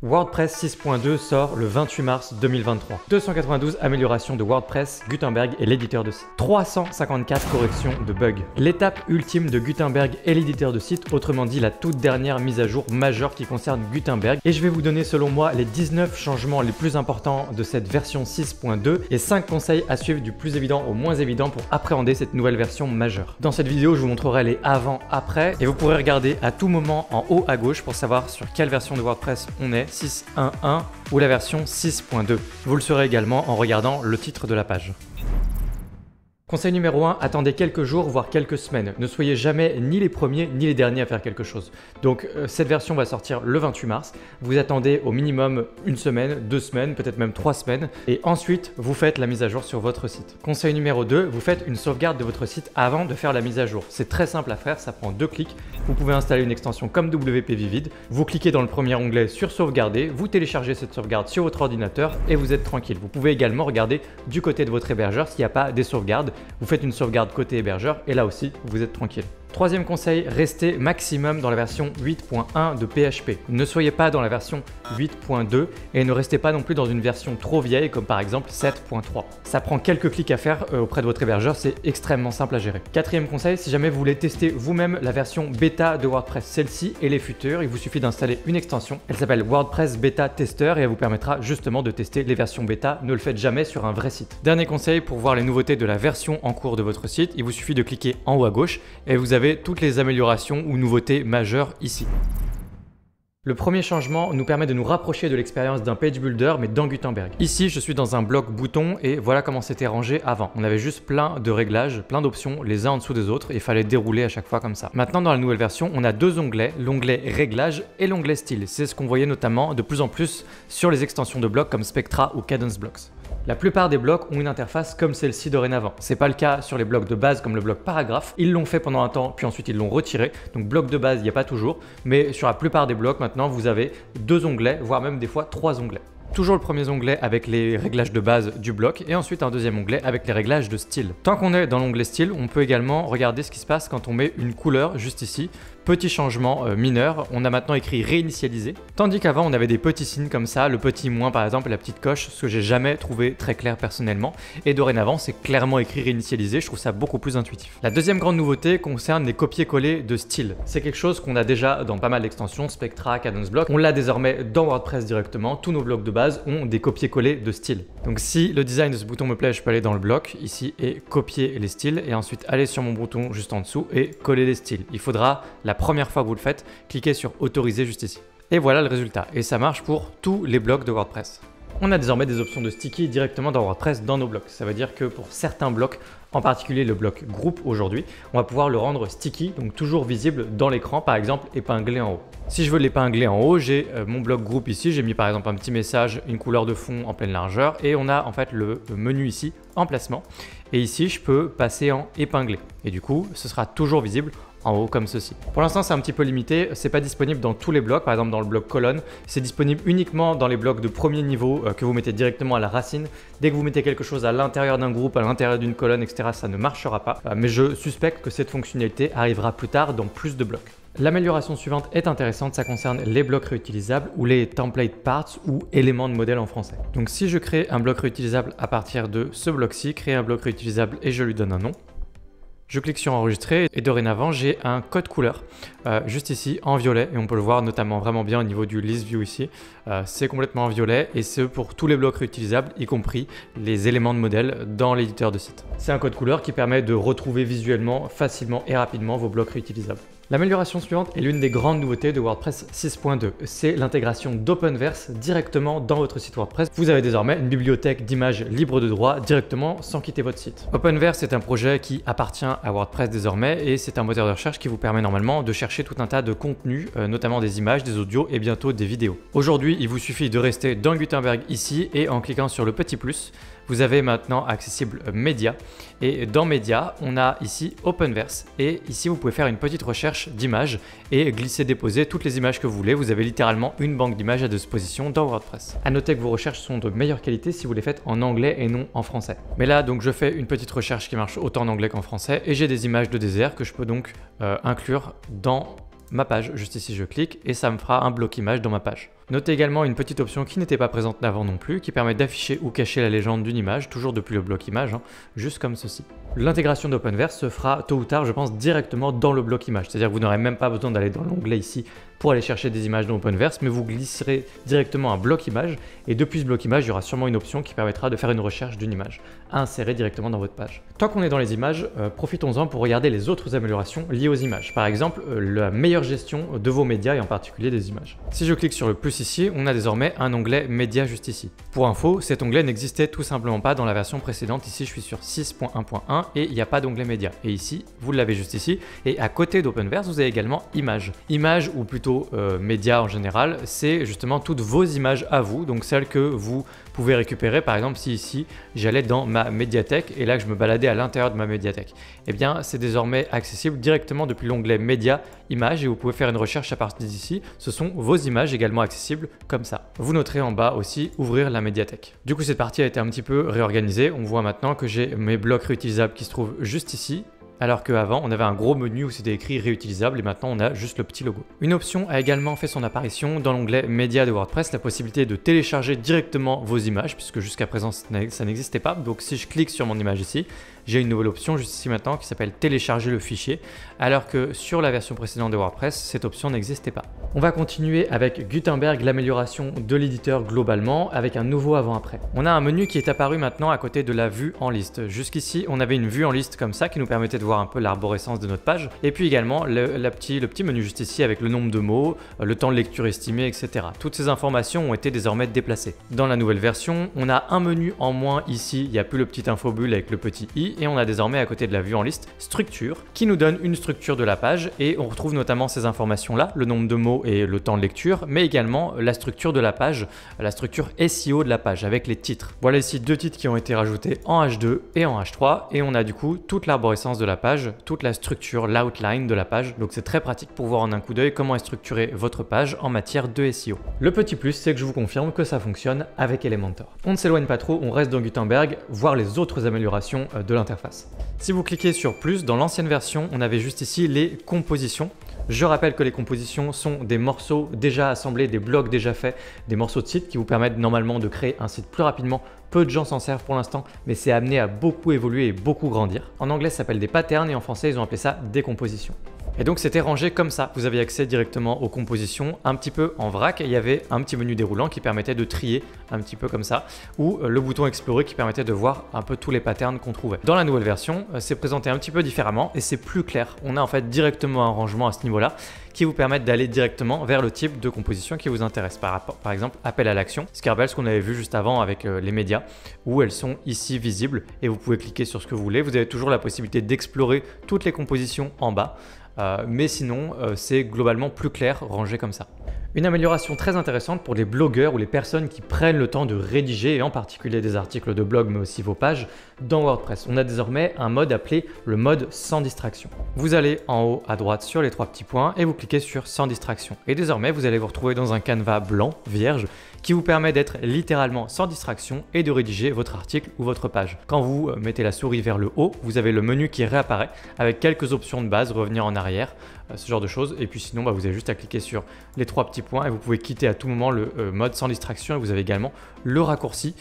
WordPress 6.2 sort le 28 mars 2023. 292 améliorations de WordPress, Gutenberg et l'éditeur de site. 354 corrections de bugs. L'étape ultime de Gutenberg et l'éditeur de site, autrement dit la toute dernière mise à jour majeure qui concerne Gutenberg. Et je vais vous donner selon moi les 19 changements les plus importants de cette version 6.2 et 5 conseils à suivre du plus évident au moins évident pour appréhender cette nouvelle version majeure. Dans cette vidéo, je vous montrerai les avant-après et vous pourrez regarder à tout moment en haut à gauche pour savoir sur quelle version de WordPress on est, 6.1.1 ou la version 6.2. Vous le saurez également en regardant le titre de la page. Conseil numéro 1, attendez quelques jours voire quelques semaines. Ne soyez jamais ni les premiers ni les derniers à faire quelque chose. Donc cette version va sortir le 28 mars. Vous attendez au minimum une semaine, 2 semaines, peut-être même 3 semaines et ensuite vous faites la mise à jour sur votre site. Conseil numéro 2, vous faites une sauvegarde de votre site avant de faire la mise à jour. C'est très simple à faire, ça prend 2 clics. Vous pouvez installer une extension comme WP Vivid. Vous cliquez dans le premier onglet sur sauvegarder, vous téléchargez cette sauvegarde sur votre ordinateur et vous êtes tranquille. Vous pouvez également regarder du côté de votre hébergeur s'il n'y a pas des sauvegardes. Vous faites une sauvegarde côté hébergeur et là aussi, vous êtes tranquille. Troisième conseil, restez maximum dans la version 8.1 de PHP. Ne soyez pas dans la version 8.2 et ne restez pas non plus dans une version trop vieille comme par exemple 7.3. Ça prend quelques clics à faire auprès de votre hébergeur, c'est extrêmement simple à gérer. Quatrième conseil, si jamais vous voulez tester vous-même la version bêta de WordPress, celle-ci et les futures, il vous suffit d'installer une extension. Elle s'appelle WordPress Beta Tester et elle vous permettra justement de tester les versions bêta. Ne le faites jamais sur un vrai site. Dernier conseil, pour voir les nouveautés de la version en cours de votre site, il vous suffit de cliquer en haut à gauche et vous avez toutes les améliorations ou nouveautés majeures ici. Le premier changement nous permet de nous rapprocher de l'expérience d'un page builder mais dans Gutenberg. Ici, je suis dans un bloc bouton et voilà comment c'était rangé avant. On avait juste plein de réglages, plein d'options les uns en dessous des autres et il fallait dérouler à chaque fois comme ça. Maintenant, dans la nouvelle version, on a 2 onglets, l'onglet réglages et l'onglet style. C'est ce qu'on voyait notamment de plus en plus sur les extensions de blocs comme Spectra ou Kadence Blocks. La plupart des blocs ont une interface comme celle-ci dorénavant. C'est pas le cas sur les blocs de base comme le bloc paragraphe. Ils l'ont fait pendant un temps, puis ensuite ils l'ont retiré. Donc bloc de base, il n'y a pas toujours. Mais sur la plupart des blocs, maintenant, vous avez 2 onglets, voire même des fois 3 onglets. Toujours le premier onglet avec les réglages de base du bloc et ensuite un deuxième onglet avec les réglages de style. Tant qu'on est dans l'onglet style, on peut également regarder ce qui se passe quand on met une couleur juste ici. Petit changement mineur, on a maintenant écrit réinitialiser, tandis qu'avant on avait des petits signes comme ça, le petit moins par exemple et la petite coche, ce que j'ai jamais trouvé très clair personnellement. Et dorénavant c'est clairement écrit réinitialiser, je trouve ça beaucoup plus intuitif. La deuxième grande nouveauté concerne les copier-coller de style. C'est quelque chose qu'on a déjà dans pas mal d'extensions, Spectra, Kadence Block. On l'a désormais dans WordPress directement, tous nos blocs de base ont des copier-coller de style. Donc si le design de ce bouton me plaît, je peux aller dans le bloc ici et copier les styles et ensuite aller sur mon bouton juste en dessous et coller les styles. Il faudra la première fois que vous le faites, cliquez sur autoriser juste ici. Et voilà le résultat. Et ça marche pour tous les blocs de WordPress. On a désormais des options de sticky directement dans WordPress dans nos blocs. Ça veut dire que pour certains blocs, en particulier le bloc groupe aujourd'hui, on va pouvoir le rendre sticky, donc toujours visible dans l'écran, par exemple épinglé en haut. Si je veux l'épingler en haut, j'ai mon bloc groupe ici, j'ai mis par exemple un petit message, une couleur de fond en pleine largeur et on a en fait le menu ici, emplacement. Et ici, je peux passer en épinglé et du coup, ce sera toujours visible en haut comme ceci. Pour l'instant, c'est un petit peu limité, c'est pas disponible dans tous les blocs, par exemple dans le bloc colonne, c'est disponible uniquement dans les blocs de premier niveau que vous mettez directement à la racine. Dès que vous mettez quelque chose à l'intérieur d'un groupe, à l'intérieur d'une colonne, etc., ça ne marchera pas. Mais je suspecte que cette fonctionnalité arrivera plus tard dans plus de blocs. L'amélioration suivante est intéressante, ça concerne les blocs réutilisables ou les template parts ou éléments de modèle en français. Donc si je crée un bloc réutilisable à partir de ce bloc-ci, créer un bloc réutilisable et je lui donne un nom, je clique sur enregistrer et dorénavant j'ai un code couleur juste ici en violet et on peut le voir notamment vraiment bien au niveau du list view ici. C'est complètement en violet et c'est pour tous les blocs réutilisables y compris les éléments de modèle dans l'éditeur de site. C'est un code couleur qui permet de retrouver visuellement facilement et rapidement vos blocs réutilisables. L'amélioration suivante est l'une des grandes nouveautés de WordPress 6.2. C'est l'intégration d'Openverse directement dans votre site WordPress. Vous avez désormais une bibliothèque d'images libres de droit directement sans quitter votre site. Openverse est un projet qui appartient à WordPress désormais et c'est un moteur de recherche qui vous permet normalement de chercher tout un tas de contenus, notamment des images, des audios et bientôt des vidéos. Aujourd'hui, il vous suffit de rester dans Gutenberg ici et en cliquant sur le petit plus, vous avez maintenant accessible Média et dans Média, on a ici Openverse et ici vous pouvez faire une petite recherche d'images et glisser-déposer toutes les images que vous voulez. Vous avez littéralement une banque d'images à disposition dans WordPress. À noter que vos recherches sont de meilleure qualité si vous les faites en anglais et non en français. Mais là donc je fais une petite recherche qui marche autant en anglais qu'en français et j'ai des images de désert que je peux donc inclure dans ma page. Juste ici je clique et ça me fera un bloc image dans ma page. Notez également une petite option qui n'était pas présente avant non plus, qui permet d'afficher ou cacher la légende d'une image, toujours depuis le bloc image, juste comme ceci. L'intégration d'Openverse se fera tôt ou tard, je pense, directement dans le bloc image, c'est-à-dire que vous n'aurez même pas besoin d'aller dans l'onglet ici pour aller chercher des images dans Openverse, mais vous glisserez directement un bloc image, et depuis ce bloc image, il y aura sûrement une option qui permettra de faire une recherche d'une image à insérer directement dans votre page. Tant qu'on est dans les images, profitons-en pour regarder les autres améliorations liées aux images. Par exemple, la meilleure gestion de vos médias et en particulier des images. Si je clique sur le plus ici, on a désormais un onglet médias juste ici. Pour info, cet onglet n'existait tout simplement pas dans la version précédente. Ici, je suis sur 6.1.1 et il n'y a pas d'onglet médias. Et ici, vous l'avez juste ici. Et à côté d'Openverse, vous avez également images. Images ou plutôt médias en général, c'est justement toutes vos images à vous, donc celles que vous pouvez récupérer. Par exemple, si ici j'allais dans ma médiathèque et là que je me baladais à l'intérieur de ma médiathèque, eh bien c'est désormais accessible directement depuis l'onglet médias, images, et vous pouvez faire une recherche à partir d'ici. Ce sont vos images également accessibles comme ça. Vous noterez en bas aussi ouvrir la médiathèque. Du coup, cette partie a été un petit peu réorganisée. On voit maintenant que j'ai mes blocs réutilisables qui se trouvent juste ici, alors qu'avant on avait un gros menu où c'était écrit réutilisable et maintenant on a juste le petit logo. Une option a également fait son apparition dans l'onglet médias de WordPress, la possibilité de télécharger directement vos images, puisque jusqu'à présent ça n'existait pas. Donc si je clique sur mon image ici, j'ai une nouvelle option juste ici maintenant qui s'appelle télécharger le fichier, alors que sur la version précédente de WordPress, cette option n'existait pas. On va continuer avec Gutenberg, l'amélioration de l'éditeur globalement, avec un nouveau avant-après. On a un menu qui est apparu maintenant à côté de la vue en liste. Jusqu'ici, on avait une vue en liste comme ça qui nous permettait de voir un peu l'arborescence de notre page, et puis également le petit menu juste ici avec le nombre de mots, le temps de lecture estimé, etc. Toutes ces informations ont été désormais déplacées. Dans la nouvelle version, on a un menu en moins ici, il n'y a plus le petit infobulle avec le petit i, et on a désormais à côté de la vue en liste structure qui nous donne une structure de la page, et on retrouve notamment ces informations là, le nombre de mots et le temps de lecture, mais également la structure de la page, la structure SEO de la page avec les titres. Voilà ici deux titres qui ont été rajoutés en H2 et en H3, et on a du coup toute l'arborescence de la page, toute la structure, l'outline de la page. Donc c'est très pratique pour voir en un coup d'œil comment est structurée votre page en matière de SEO. Le petit plus, c'est que je vous confirme que ça fonctionne avec Elementor. On ne s'éloigne pas trop, on reste dans Gutenberg, voir les autres améliorations de l'interface. Si vous cliquez sur plus, dans l'ancienne version, on avait juste ici les compositions. Je rappelle que les compositions sont des morceaux déjà assemblés, des blocs déjà faits, des morceaux de site qui vous permettent normalement de créer un site plus rapidement. Peu de gens s'en servent pour l'instant, mais c'est amené à beaucoup évoluer et beaucoup grandir. En anglais, ça s'appelle des patterns et en français, ils ont appelé ça des compositions. Et donc c'était rangé comme ça, vous aviez accès directement aux compositions, un petit peu en vrac, et il y avait un petit menu déroulant qui permettait de trier un petit peu comme ça, ou le bouton explorer qui permettait de voir un peu tous les patterns qu'on trouvait. Dans la nouvelle version, c'est présenté un petit peu différemment et c'est plus clair. On a en fait directement un rangement à ce niveau-là qui vous permettent d'aller directement vers le type de composition qui vous intéresse. Par exemple, appel à l'action, ce qui rappelle ce qu'on avait vu juste avant avec les médias, où elles sont ici visibles et vous pouvez cliquer sur ce que vous voulez. Vous avez toujours la possibilité d'explorer toutes les compositions en bas. Mais sinon, c'est globalement plus clair, rangé comme ça. Une amélioration très intéressante pour les blogueurs ou les personnes qui prennent le temps de rédiger, et en particulier des articles de blog, mais aussi vos pages, dans WordPress. On a désormais un mode appelé le mode sans distraction. Vous allez en haut à droite sur les trois petits points et vous cliquez sur sans distraction. Et désormais, vous allez vous retrouver dans un canevas blanc, vierge, qui vous permet d'être littéralement sans distraction et de rédiger votre article ou votre page. Quand vous mettez la souris vers le haut, vous avez le menu qui réapparaît avec quelques options de base, revenir en arrière, ce genre de choses. Et puis sinon, vous avez juste à cliquer sur les trois petits points et vous pouvez quitter à tout moment le mode sans distraction, et vous avez également le raccourci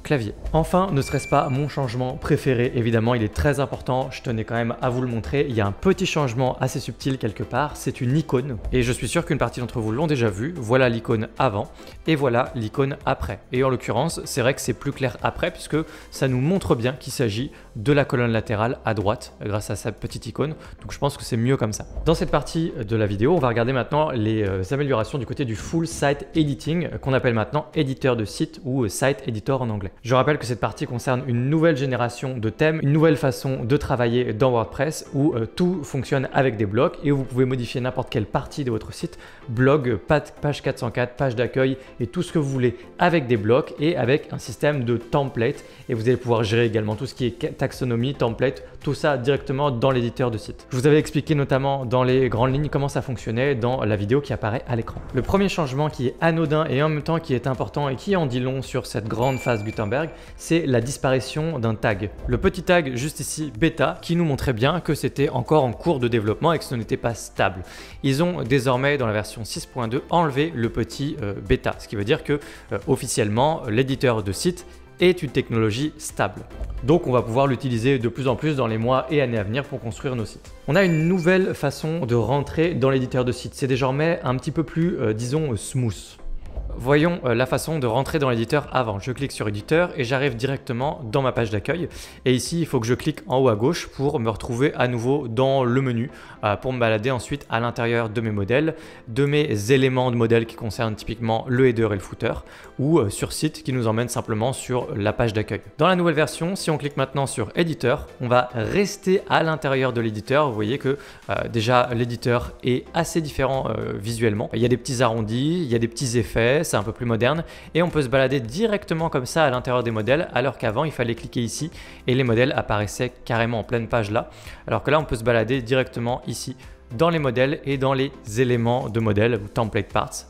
clavier. Enfin, ne serait-ce pas mon changement préféré, évidemment, il est très important, je tenais quand même à vous le montrer. Il y a un petit changement assez subtil quelque part, c'est une icône, et je suis sûr qu'une partie d'entre vous l'ont déjà vu. Voilà l'icône avant et voilà l'icône après. Et en l'occurrence, c'est vrai que c'est plus clair après puisque ça nous montre bien qu'il s'agit de la colonne latérale à droite grâce à sa petite icône. Donc je pense que c'est mieux comme ça. Dans cette partie de la vidéo, on va regarder maintenant les améliorations du côté du full site editing qu'on appelle maintenant éditeur de site ou site editor en anglais. Je rappelle que cette partie concerne une nouvelle génération de thèmes, une nouvelle façon de travailler dans WordPress où tout fonctionne avec des blocs et où vous pouvez modifier n'importe quelle partie de votre site, blog, page 404, page d'accueil et tout ce que vous voulez avec des blocs et avec un système de template. Et vous allez pouvoir gérer également tout ce qui est taxonomie, template, tout ça directement dans l'éditeur de site. Je vous avais expliqué notamment dans les grandes lignes comment ça fonctionnait dans la vidéo qui apparaît à l'écran. Le premier changement qui est anodin et en même temps qui est important et qui en dit long sur cette grande phase Gutenberg, c'est la disparition d'un tag. Le petit tag juste ici, bêta, qui nous montrait bien que c'était encore en cours de développement et que ce n'était pas stable. Ils ont désormais dans la version 6.2 enlevé le petit bêta, ce qui veut dire que officiellement l'éditeur de site est une technologie stable. Donc on va pouvoir l'utiliser de plus en plus dans les mois et années à venir pour construire nos sites. On a une nouvelle façon de rentrer dans l'éditeur de site. C'est désormais un petit peu plus, disons, smooth. Voyons la façon de rentrer dans l'éditeur avant. Je clique sur éditeur et j'arrive directement dans ma page d'accueil. Et ici, il faut que je clique en haut à gauche pour me retrouver à nouveau dans le menu pour me balader ensuite à l'intérieur de mes modèles, de mes éléments de modèle qui concernent typiquement le header et le footer ou sur site qui nous emmène simplement sur la page d'accueil. Dans la nouvelle version, si on clique maintenant sur éditeur, on va rester à l'intérieur de l'éditeur. Vous voyez que déjà l'éditeur est assez différent visuellement. Il y a des petits arrondis, il y a des petits effets, c'est un peu plus moderne et on peut se balader directement comme ça à l'intérieur des modèles alors qu'avant il fallait cliquer ici et les modèles apparaissaient carrément en pleine page là, alors que là on peut se balader directement ici dans les modèles et dans les éléments de modèle ou template parts,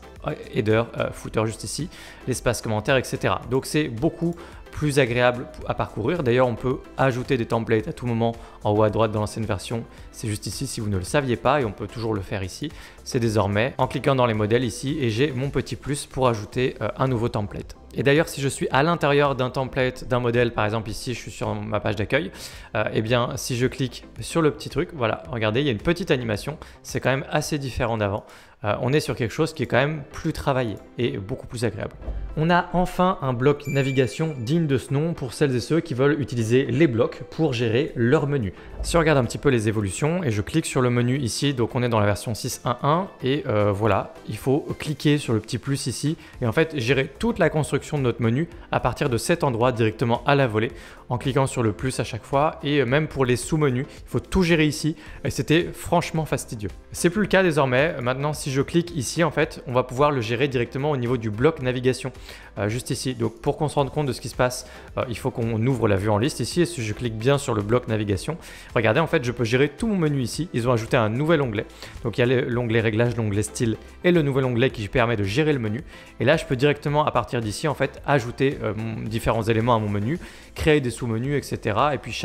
header, footer juste ici, l'espace commentaire, etc. Donc c'est beaucoup plus agréable à parcourir. D'ailleurs, on peut ajouter des templates à tout moment en haut à droite dans l'ancienne version. C'est juste ici si vous ne le saviez pas et on peut toujours le faire ici. C'est désormais en cliquant dans les modèles ici et j'ai mon petit plus pour ajouter un nouveau template. Et d'ailleurs, si je suis à l'intérieur d'un template, d'un modèle, par exemple ici, je suis sur ma page d'accueil, et bien si je clique sur le petit truc, voilà, regardez, il y a une petite animation, c'est quand même assez différent d'avant. On est sur quelque chose qui est quand même plus travaillé et beaucoup plus agréable. On a enfin un bloc navigation digne de ce nom pour celles et ceux qui veulent utiliser les blocs pour gérer leur menu. Si on regarde un petit peu les évolutions et je clique sur le menu ici, donc on est dans la version 6.1.1 et voilà, il faut cliquer sur le petit plus ici et en fait gérer toute la construction de notre menu à partir de cet endroit directement à la volée en cliquant sur le plus à chaque fois et même pour les sous-menus, il faut tout gérer ici et c'était franchement fastidieux. C'est plus le cas désormais. Maintenant, si je clique ici, en fait, on va pouvoir le gérer directement au niveau du bloc navigation, juste ici. Donc pour qu'on se rende compte de ce qui se passe, il faut qu'on ouvre la vue en liste ici et si je clique bien sur le bloc navigation, regardez, en fait, je peux gérer tout mon menu ici. Ils ont ajouté un nouvel onglet. Donc il y a l'onglet réglage, l'onglet style et le nouvel onglet qui permet de gérer le menu. Et là, je peux directement à partir d'ici, en fait, ajouter différents éléments à mon menu, créer des sous-menus, etc. Et puis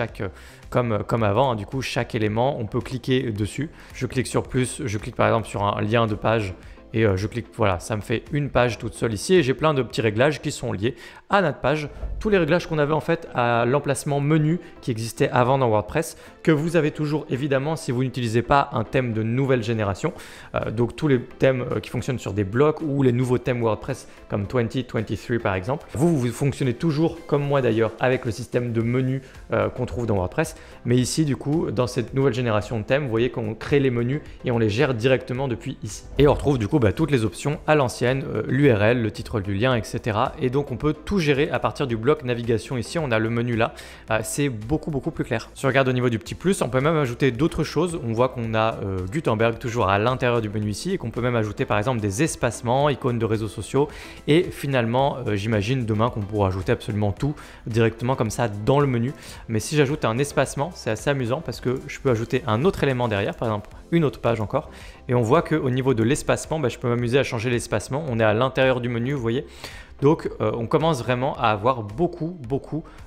comme avant, hein, du coup, chaque élément, on peut cliquer dessus. Je clique sur plus, je clique par exemple sur un lien de page et je clique, voilà, ça me fait une page toute seule ici et j'ai plein de petits réglages qui sont liés à notre page. Tous les réglages qu'on avait en fait à l'emplacement menu qui existait avant dans WordPress, que vous avez toujours évidemment si vous n'utilisez pas un thème de nouvelle génération. Donc tous les thèmes qui fonctionnent sur des blocs ou les nouveaux thèmes WordPress comme 2023 par exemple. Vous fonctionnez toujours comme moi d'ailleurs avec le système de menu qu'on trouve dans WordPress. Mais ici du coup, dans cette nouvelle génération de thèmes, vous voyez qu'on crée les menus et on les gère directement depuis ici. Et on retrouve du coup toutes les options à l'ancienne, l'URL, le titre du lien, etc. Et donc on peut tout gérer à partir du bloc navigation ici. On a le menu là, c'est beaucoup plus clair. Si on regarde au niveau du petit plus, on peut même ajouter d'autres choses. On voit qu'on a Gutenberg toujours à l'intérieur du menu ici et qu'on peut même ajouter par exemple des espacements, icônes de réseaux sociaux et finalement j'imagine demain qu'on pourra ajouter absolument tout directement comme ça dans le menu. Mais si j'ajoute un espacement, c'est assez amusant parce que je peux ajouter un autre élément derrière, par exemple une autre page encore, et on voit qu'au niveau de l'espacement, je peux m'amuser à changer l'espacement. On est à l'intérieur du menu, vous voyez. Donc on commence vraiment à avoir beaucoup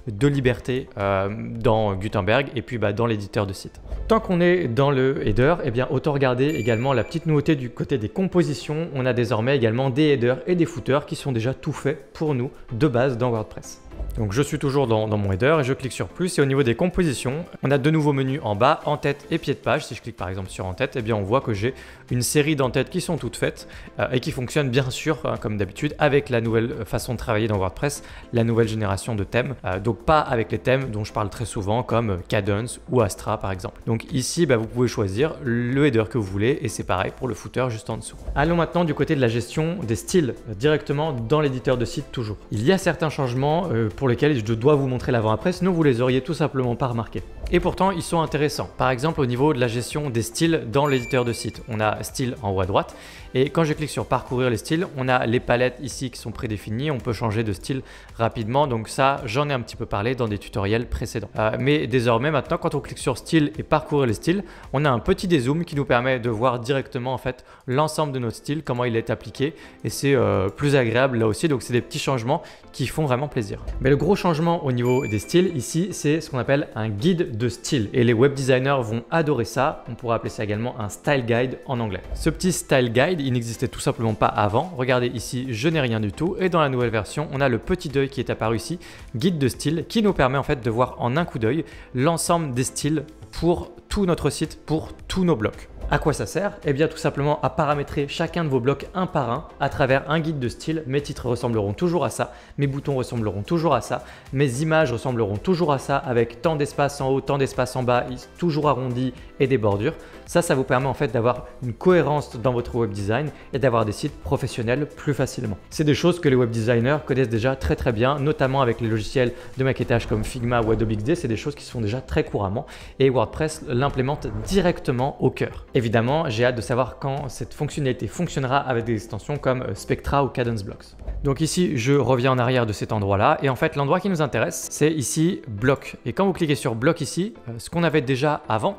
de liberté dans Gutenberg et puis dans l'éditeur de site. Tant qu'on est dans le header, eh bien autant regarder également la petite nouveauté du côté des compositions. On a désormais également des headers et des footers qui sont déjà tout faits pour nous de base dans WordPress. Donc je suis toujours dans mon header et je clique sur plus et au niveau des compositions, on a de nouveaux menus en bas, en-tête et pied de page. Si je clique par exemple sur en-tête, eh bien on voit que j'ai une série d'en-têtes qui sont toutes faites et qui fonctionnent bien sûr comme d'habitude avec la nouvelle façon de travailler dans WordPress, la nouvelle génération de thèmes. Donc pas avec les thèmes dont je parle très souvent comme Kadence ou Astra par exemple. Donc ici vous pouvez choisir le header que vous voulez et c'est pareil pour le footer juste en dessous. Allons maintenant du côté de la gestion des styles directement dans l'éditeur de site toujours. Il y a certains changements pour lesquels je dois vous montrer l'avant-après, sinon vous les auriez tout simplement pas remarqués. Et pourtant, ils sont intéressants. Par exemple, au niveau de la gestion des styles dans l'éditeur de site, on a style en haut à droite Et quand je clique sur parcourir les styles, on a les palettes ici qui sont prédéfinies. On peut changer de style rapidement. Donc ça, j'en ai un petit peu parlé dans des tutoriels précédents. Mais désormais, maintenant, quand on clique sur style et parcourir les styles, on a un petit dézoom qui nous permet de voir directement en fait l'ensemble de notre style, comment il est appliqué. Et c'est plus agréable là aussi. Donc c'est des petits changements qui font vraiment plaisir. Mais le gros changement au niveau des styles ici, c'est ce qu'on appelle un guide de style. Et les web designers vont adorer ça. On pourrait appeler ça également un style guide en anglais. Ce petit style guide, il n'existait tout simplement pas avant. Regardez ici, je n'ai rien du tout. Et dans la nouvelle version, on a le petit deuil qui est apparu ici, guide de style, qui nous permet en fait de voir en un coup d'œil l'ensemble des styles pour tout notre site, pour tous nos blocs. À quoi ça sert? Eh bien tout simplement à paramétrer chacun de vos blocs un par un à travers un guide de style. Mes titres ressembleront toujours à ça, mes boutons ressembleront toujours à ça, mes images ressembleront toujours à ça avec tant d'espace en haut, tant d'espace en bas, toujours arrondi et des bordures. Ça vous permet en fait d'avoir une cohérence dans votre web design et d'avoir des sites professionnels plus facilement. C'est des choses que les web designers connaissent déjà très bien, notamment avec les logiciels de maquettage comme Figma ou Adobe XD. C'est des choses qui se font déjà très couramment et WordPress l'implémente directement au cœur. Évidemment, j'ai hâte de savoir quand cette fonctionnalité fonctionnera avec des extensions comme Spectra ou Cadence Blocks. Donc ici, je reviens en arrière de cet endroit-là et en fait, l'endroit qui nous intéresse, c'est ici bloc. Et quand vous cliquez sur bloc ici, ce qu'on avait déjà avant,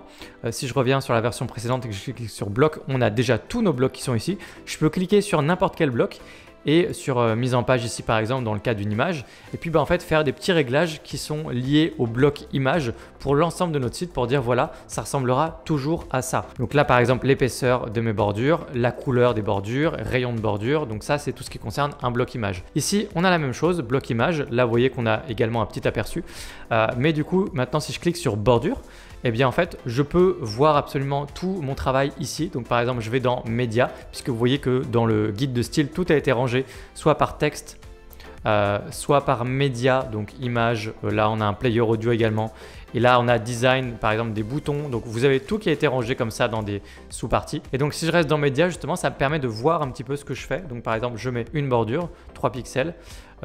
si je reviens sur la version précédente et que je clique sur bloc, on a déjà tous nos blocs qui sont ici. Je peux cliquer sur n'importe quel bloc et sur mise en page ici par exemple dans le cas d'une image et puis en fait faire des petits réglages qui sont liés au bloc image pour l'ensemble de notre site pour dire voilà, ça ressemblera toujours à ça. Donc là par exemple l'épaisseur de mes bordures, la couleur des bordures, rayon de bordure, donc ça c'est tout ce qui concerne un bloc image. Ici on a la même chose, bloc image, là vous voyez qu'on a également un petit aperçu mais du coup maintenant si je clique sur bordure, eh bien en fait je peux voir absolument tout mon travail ici. Donc par exemple je vais dans médias puisque vous voyez que dans le guide de style tout a été rangé soit par texte, soit par médias, donc images, là on a un player audio également et là on a design par exemple des boutons, donc vous avez tout qui a été rangé comme ça dans des sous-parties. Et donc si je reste dans médias justement ça me permet de voir un petit peu ce que je fais. Donc par exemple je mets une bordure 3 pixels,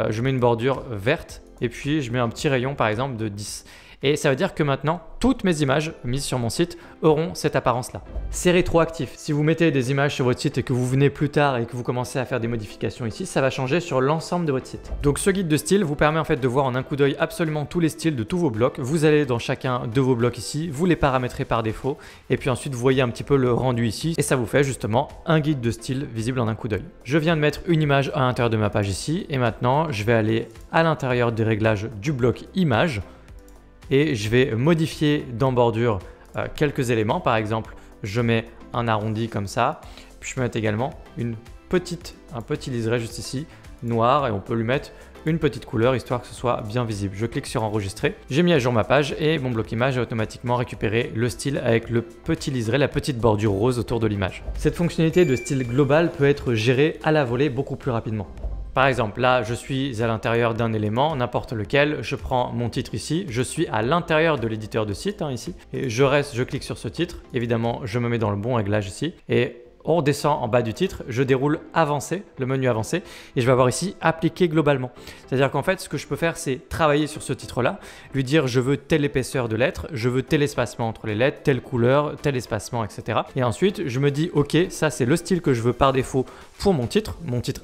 je mets une bordure verte et puis je mets un petit rayon par exemple de 10. Et ça veut dire que maintenant, toutes mes images mises sur mon site auront cette apparence-là. C'est rétroactif. Si vous mettez des images sur votre site et que vous venez plus tard et que vous commencez à faire des modifications ici, ça va changer sur l'ensemble de votre site. Donc ce guide de style vous permet en fait de voir en un coup d'œil absolument tous les styles de tous vos blocs. Vous allez dans chacun de vos blocs ici, vous les paramétrez par défaut et puis ensuite vous voyez un petit peu le rendu ici et ça vous fait justement un guide de style visible en un coup d'œil. Je viens de mettre une image à l'intérieur de ma page ici et maintenant je vais aller à l'intérieur des réglages du bloc image. Et je vais modifier dans bordure quelques éléments. Par exemple, je mets un arrondi comme ça. Puis je peux mettre également un petit liseré juste ici, noir. Et on peut lui mettre une petite couleur histoire que ce soit bien visible. Je clique sur enregistrer. J'ai mis à jour ma page et mon bloc image a automatiquement récupéré le style avec le petit liseré, la petite bordure rose autour de l'image. Cette fonctionnalité de style global peut être gérée à la volée beaucoup plus rapidement. Par exemple, là, je suis à l'intérieur d'un élément, n'importe lequel, je prends mon titre ici, je suis à l'intérieur de l'éditeur de site, ici, et je clique sur ce titre, évidemment, je me mets dans le bon réglage ici, et on redescend en bas du titre, je déroule avancer, le menu avancé, et je vais avoir ici appliquer globalement. C'est-à-dire qu'en fait, ce que je peux faire, c'est travailler sur ce titre-là, lui dire je veux telle épaisseur de lettres, je veux tel espacement entre les lettres, telle couleur, tel espacement, etc. Et ensuite, je me dis ok, ça c'est le style que je veux par défaut pour mon titre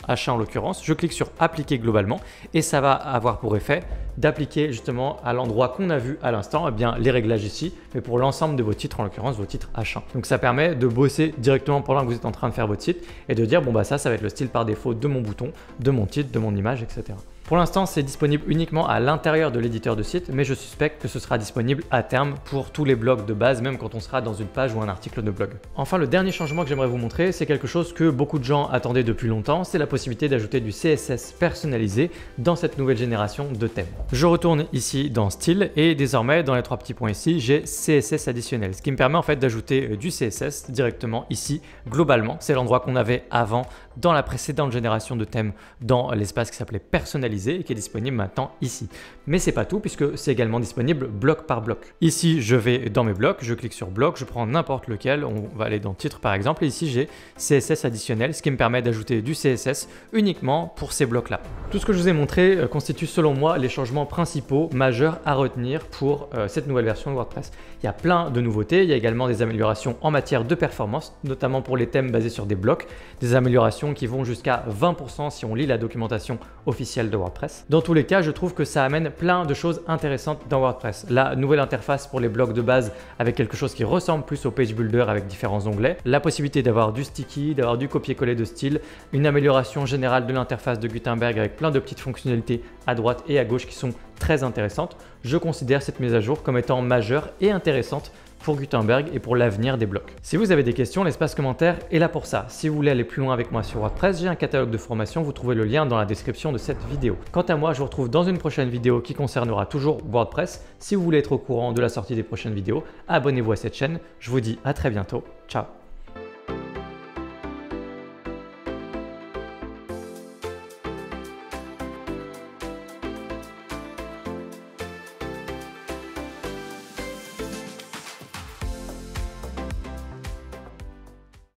H1 en l'occurrence. Je clique sur appliquer globalement et ça va avoir pour effet d'appliquer justement à l'endroit qu'on a vu à l'instant, eh bien les réglages ici, mais pour l'ensemble de vos titres, en l'occurrence vos titres H1. Donc ça permet de bosser directement pendant que vous êtes en train de faire votre site et de dire bon bah ça va être le style par défaut de mon bouton, de mon titre, de mon image, etc. Pour l'instant, c'est disponible uniquement à l'intérieur de l'éditeur de site, mais je suspecte que ce sera disponible à terme pour tous les blogs de base, même quand on sera dans une page ou un article de blog. Enfin, le dernier changement que j'aimerais vous montrer, c'est quelque chose que beaucoup de gens attendaient depuis longtemps, c'est la possibilité d'ajouter du CSS personnalisé dans cette nouvelle génération de thèmes. Je retourne ici dans Style et désormais, dans les 3 petits points ici, j'ai CSS additionnel, ce qui me permet en fait d'ajouter du CSS directement ici, globalement. C'est l'endroit qu'on avait avant dans la précédente génération de thèmes dans l'espace qui s'appelait personnalisé et qui est disponible maintenant ici. Mais c'est pas tout puisque c'est également disponible bloc par bloc. Ici, je vais dans mes blocs, je clique sur bloc, je prends n'importe lequel, on va aller dans titre par exemple et ici j'ai CSS additionnel, ce qui me permet d'ajouter du CSS uniquement pour ces blocs là. Tout ce que je vous ai montré constitue selon moi les changements principaux majeurs à retenir pour cette nouvelle version de WordPress. Il y a plein de nouveautés, il y a également des améliorations en matière de performance, notamment pour les thèmes basés sur des blocs, des améliorations qui vont jusqu'à 20% si on lit la documentation officielle de WordPress. Dans tous les cas, je trouve que ça amène plein de choses intéressantes dans WordPress. La nouvelle interface pour les blocs de base avec quelque chose qui ressemble plus au page builder avec différents onglets, la possibilité d'avoir du sticky, d'avoir du copier-coller de style, une amélioration générale de l'interface de Gutenberg avec plein de petites fonctionnalités à droite et à gauche qui sont très intéressantes. Je considère cette mise à jour comme étant majeure et intéressante pour Gutenberg et pour l'avenir des blocs. Si vous avez des questions, l'espace commentaire est là pour ça. Si vous voulez aller plus loin avec moi sur WordPress, j'ai un catalogue de formation, vous trouvez le lien dans la description de cette vidéo. Quant à moi, je vous retrouve dans une prochaine vidéo qui concernera toujours WordPress. Si vous voulez être au courant de la sortie des prochaines vidéos, abonnez-vous à cette chaîne. Je vous dis à très bientôt. Ciao.